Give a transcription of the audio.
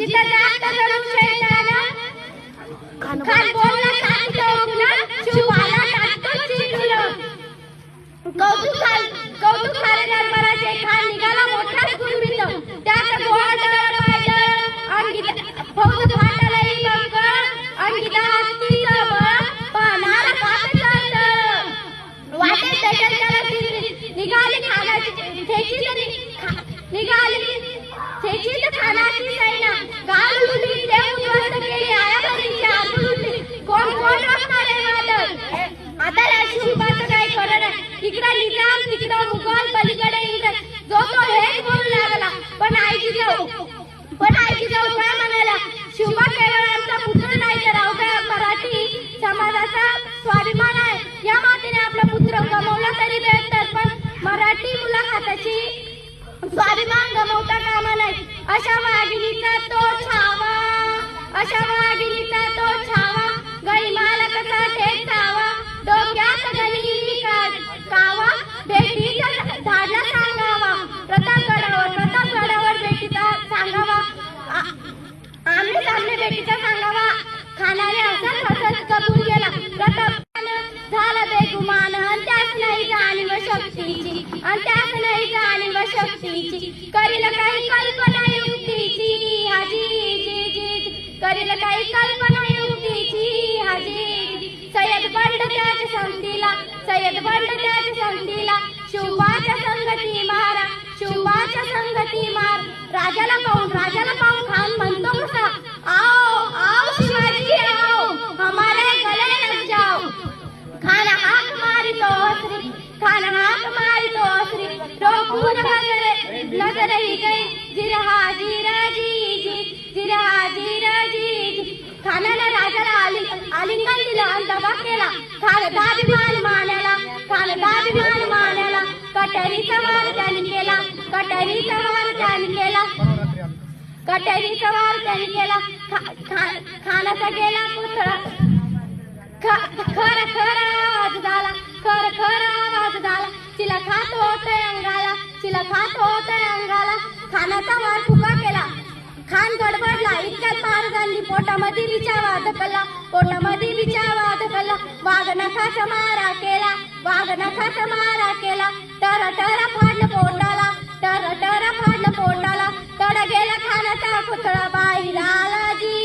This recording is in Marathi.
जिथं जास्त करून शैतान खान बोलला शांत ओकला शुभाला टाकतो चिडून कौतुक झाले दरबाराचे खान निघाला मोठा कुरबित त्याचा गोळा दरबार अंगिता फौज फाटलई बघ अंगिता हत्तीचा बळ पाहणारा पाहत वाटे त्याच्याला निघाली खानाची ठेचीत खानाची सैना गाल लुटली देव उद्ध्वस्त केली आयाबरीची आतून लुटली कोण असणार आहे वादळ आता शुभाचं काय खरं नाही इकडे निजाम तिकडे मुघल पलीकडे इंग्रज जो तो हेच बोलू लागला पण आईची जाऊ काय म्हणाला शुभा केवळ आमचा पुत्र नाही तर अवघ्या मराठी समाजाचा स्वाभिमान आहे या मातीने आपला पुत्र गमावला तरी बेहतर पण मराठी मुलाखताची स्वाभिमान गमावता कामा नाही अशा वाघिणीचा तो छावा गैमाला कसा ठेचावा डोक्यात गणी कावा भेटीचा धाडला सांगावा प्रतापगडावर भेटीचा सांगावा आमने सामने भेटीचा सांगावा खानाने हसत कबूल केला प्रतापानं झाला बेगुमान आणि त्यास नाही जाणीव शक्तीची करील काही कल्पना युक्तीची हाजी सय्यद बंड त्याच्या संगतीला शुभाच्या संगती मार राजाला पाहून खान म्हणतो कसा आओ शिवाजी आओ हमारे गले लग जाओ खान हाक मारितो श्री रोकून नजर ही गई जिरहा जी खानाने राजाला आलिंगन दिलं आणि दबा केला खान दाभिमान मानाला कटरीचा वार त्याने केला खानाचा गेला पुतळा खर आवाज झाला तिला खात होतोय अंगाला खानाचा वार फुका केला खान गडबडला इतक्यात महाराजांनी पोटामध्ये विचावा धकला वाघ नखाचा मारा केला टर फाडलं पोटाला तड गेला खानाचा पुतळा बाहेर आला जी